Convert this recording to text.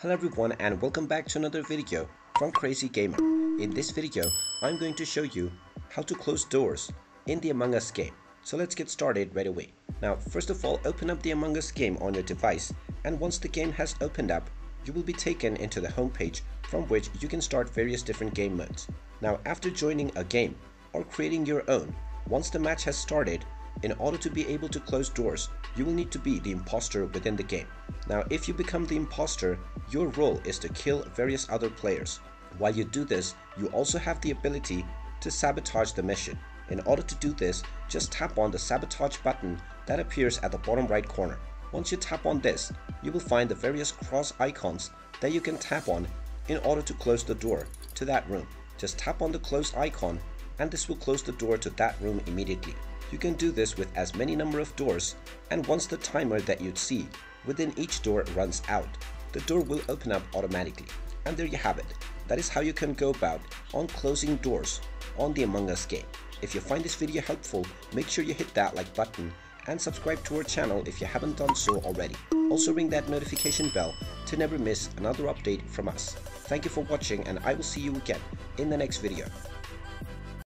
Hello everyone and welcome back to another video from Crazy Gamer. In this video, I'm going to show you how to close doors in the Among Us game. So let's get started right away. Now, first of all, open up the Among Us game on your device, and once the game has opened up, you will be taken into the home page from which you can start various different game modes. Now, after joining a game or creating your own, once the match has started, in order to be able to close doors, you will need to be the imposter within the game. Now, if you become the imposter, your role is to kill various other players. While you do this, you also have the ability to sabotage the mission. In order to do this, just tap on the sabotage button that appears at the bottom right corner. Once you tap on this, you will find the various cross icons that you can tap on in order to close the door to that room. Just tap on the close icon and this will close the door to that room immediately. You can do this with as many number of doors, and once the timer that you'd see within each door runs out, the door will open up automatically. And there you have it. That is how you can go about on closing doors on the Among Us game. If you find this video helpful, make sure you hit that like button and subscribe to our channel if you haven't done so already. Also ring that notification bell to never miss another update from us. Thank you for watching, and I will see you again in the next video.